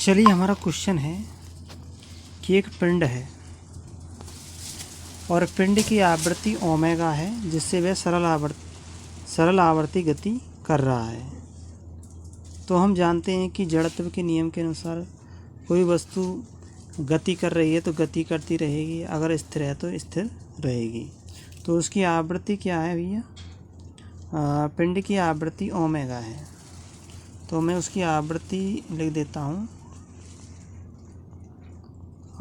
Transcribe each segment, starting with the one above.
चलिए, हमारा क्वेश्चन है कि एक पिंड है और पिंड की आवृत्ति ओमेगा है, जिससे वह सरल आवर्ती गति कर रहा है। तो हम जानते हैं कि जड़त्व के नियम के अनुसार कोई वस्तु गति कर रही है तो गति करती रहेगी, अगर स्थिर है तो स्थिर रहेगी। तो उसकी आवृत्ति क्या है भैया? पिंड की आवृत्ति ओमेगा है। तो मैं उसकी आवृत्ति लिख देता हूँ,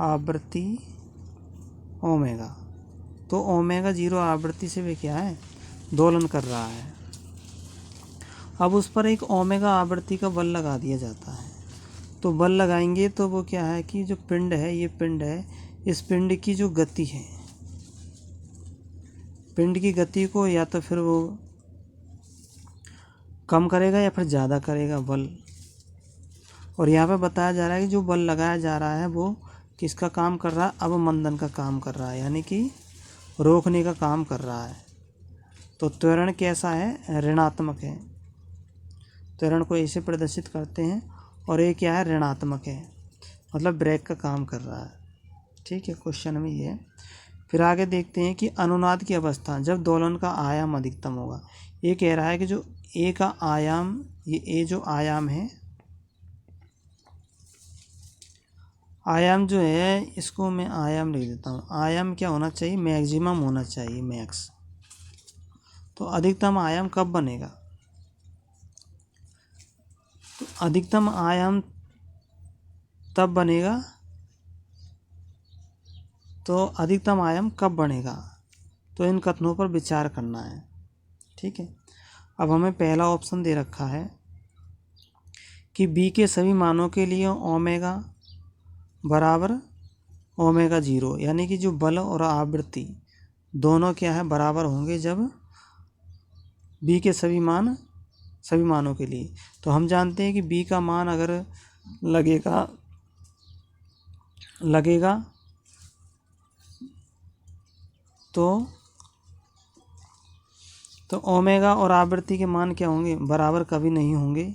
आवृत्ति ओमेगा। तो ओमेगा 0 आवृत्ति से वे क्या है? दोलन कर रहा है। अब उस पर एक ओमेगा आवृत्ति का बल लगा दिया जाता है। तो बल लगाएंगे तो वो क्या है कि जो पिंड है, ये पिंड है, इस पिंड की जो गति है, पिंड की गति को या तो फिर वो कम करेगा या फिर ज़्यादा करेगा बल। और यहाँ पे बताया जा रहा है कि जो बल लगाया जा रहा है वो किसका काम कर रहा है? अवमंदन का काम कर रहा है, यानी कि रोकने का काम कर रहा है। तो त्वरण कैसा है? ऋणात्मक है। त्वरण को ऐसे प्रदर्शित करते हैं और ये क्या है? ऋणात्मक है, मतलब ब्रेक का काम कर रहा है। ठीक है, क्वेश्चन में ये है। फिर आगे देखते हैं कि अनुनाद की अवस्था जब दोलन का आयाम अधिकतम होगा। ये कह रहा है कि जो ए का आयाम, ये ए जो आयाम है, आयाम जो है इसको मैं आयाम लिख देता हूँ। आयाम क्या होना चाहिए? मैक्सिमम होना चाहिए, मैक्स। तो अधिकतम आयाम कब बनेगा? तो अधिकतम आयाम तब बनेगा, तो अधिकतम आयाम कब बनेगा? तो इन कथनों पर विचार करना है। ठीक है, अब हमें पहला ऑप्शन दे रखा है कि बी के सभी मानों के लिए ओमेगा बराबर ओमेगा 0, यानी कि जो बल और आवृत्ति दोनों क्या है? बराबर होंगे जब बी के सभी मानों के लिए। तो हम जानते हैं कि बी का मान अगर लगेगा तो ओमेगा और आवृत्ति के मान क्या होंगे? बराबर कभी नहीं होंगे,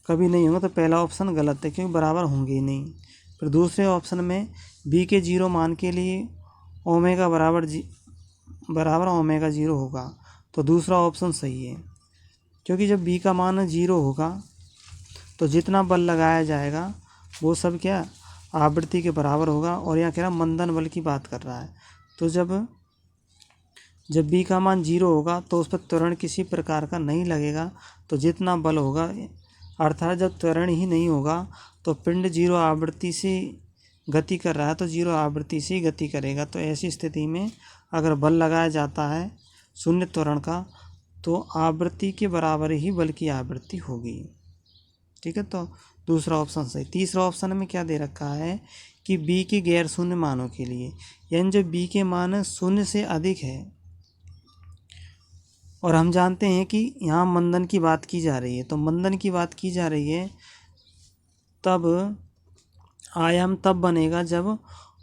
कभी नहीं होंगे। तो पहला ऑप्शन गलत है, क्योंकि बराबर होंगे ही नहीं। फिर दूसरे ऑप्शन में बी के 0 मान के लिए ओमेगा बराबर ओमेगा 0 होगा, तो दूसरा ऑप्शन सही है। क्योंकि जब बी का मान 0 होगा तो जितना बल लगाया जाएगा वो सब क्या? आवृत्ति के बराबर होगा। और यहाँ कह रहा मंदन बल की बात कर रहा है। तो जब बी का मान 0 होगा तो उस पर त्वरण किसी प्रकार का नहीं लगेगा। तो जितना बल होगा, अर्थात जब त्वरण ही नहीं होगा तो पिंड 0 आवृत्ति से गति कर रहा है तो 0 आवृत्ति से ही गति करेगा। तो ऐसी स्थिति में अगर बल लगाया जाता है शून्य त्वरण का, तो आवृत्ति के बराबर ही बल की आवृत्ति होगी। ठीक है, तो दूसरा ऑप्शन सही। तीसरा ऑप्शन में क्या दे रखा है कि बी के गैर शून्य मानों के लिए, यानी जब बी के मान 0 से अधिक है, और हम जानते हैं कि यहाँ मंदन की बात की जा रही है, तो मंदन की बात की जा रही है तब आयाम तब बनेगा जब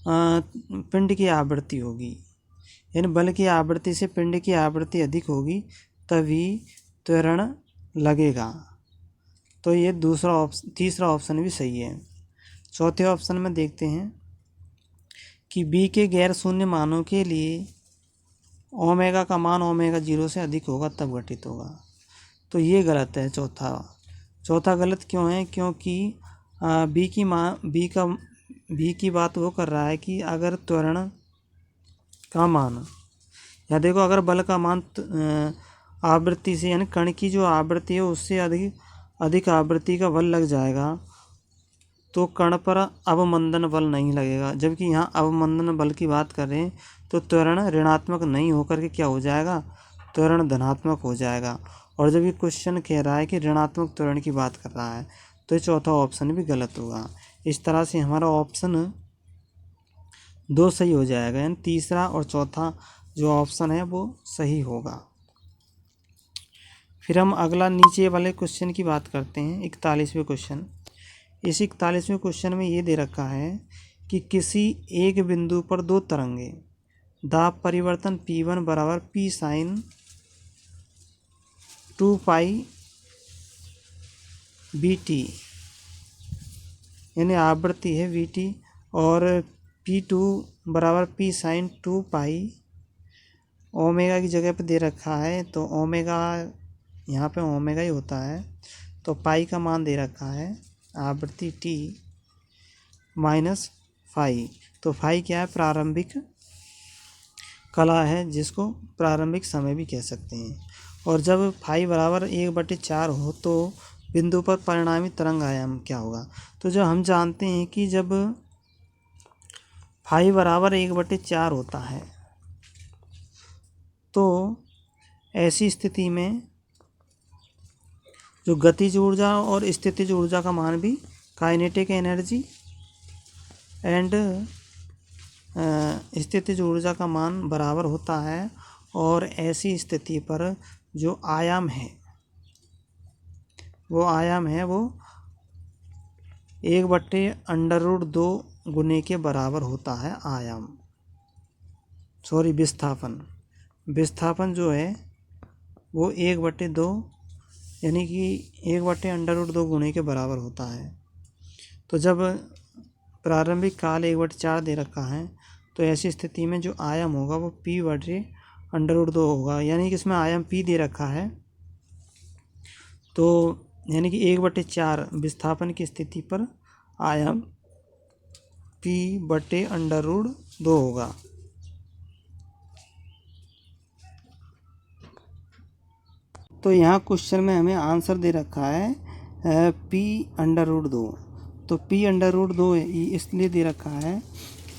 पिंड की आवृत्ति होगी, यानी बल की आवृत्ति से पिंड की आवृत्ति अधिक होगी, तभी त्वरण लगेगा। तो ये तीसरा ऑप्शन भी सही है। चौथे ऑप्शन में देखते हैं कि बी के गैर शून्य मानों के लिए ओमेगा का मान ओमेगा 0 से अधिक होगा तब घटित होगा। तो ये गलत है। चौथा गलत क्यों है? क्योंकि बी की बात वो कर रहा है कि अगर त्वरण का मान, या देखो, अगर बल का मान आवृत्ति से, यानी कण की जो आवृत्ति है उससे अधिक आवृत्ति का बल लग जाएगा तो कण पर अवमंदन बल नहीं लगेगा। जबकि यहाँ अवमंदन बल की बात कर रहे हैं तो त्वरण ऋणात्मक नहीं होकर के क्या हो जाएगा? त्वरण धनात्मक हो जाएगा। और जब ये क्वेश्चन कह रहा है कि ऋणात्मक त्वरण की बात कर रहा है तो ये चौथा ऑप्शन भी गलत होगा। इस तरह से हमारा ऑप्शन 2 सही हो जाएगा, यानी तीसरा और चौथा जो ऑप्शन है वो सही होगा। फिर हम अगला नीचे वाले क्वेश्चन की बात करते हैं, 41वें क्वेश्चन। इस 41वें क्वेश्चन में ये दे रखा है कि किसी एक बिंदु पर 2 तरंगे दाब परिवर्तन P1 बराबर P sin 2 पाई बी टी, यानी आवृत्ति है वी टी, और P2 बराबर P sin 2 पाई, ओमेगा की जगह पे दे रखा है तो ओमेगा यहाँ पे ओमेगा ही होता है, तो पाई का मान दे रखा है आवृत्ति T माइनस फाई। तो फाई क्या है? प्रारंभिक कला है, जिसको प्रारंभिक समय भी कह सकते हैं। और जब फाई बराबर 1/4 हो तो बिंदु पर परिणामी तरंग आयाम क्या होगा? तो जब हम जानते हैं कि जब फाई बराबर 1/4 होता है तो ऐसी स्थिति में जो गतिज ऊर्जा और स्थितिज ऊर्जा का मान भी, काइनेटिक एनर्जी एंड स्थितिज ऊर्जा का मान बराबर होता है। और ऐसी स्थिति पर जो आयाम है वो 1/√2 गुने के बराबर होता है आयाम, सॉरी विस्थापन जो है वो 1/2 यानी कि 1/√2 गुने के बराबर होता है। तो जब प्रारंभिक काल 1/4 दे रखा है तो ऐसी स्थिति में जो आयाम होगा वो P/√2 होगा, यानी कि इसमें आयाम P दे रखा है, तो यानी कि 1/4 विस्थापन की स्थिति पर आयाम P/√2 होगा। तो यहाँ क्वेश्चन में हमें आंसर दे रखा है P/√2। तो P/√2 इसलिए दे रखा है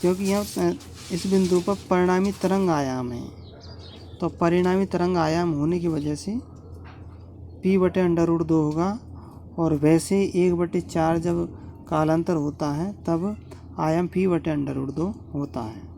क्योंकि यहाँ इस बिंदु पर परिणामी तरंग आयाम है, तो परिणामी तरंग आयाम होने की वजह से P/√2 होगा। और वैसे 1/4 जब कालांतर होता है तब आयाम P/√2 होता है।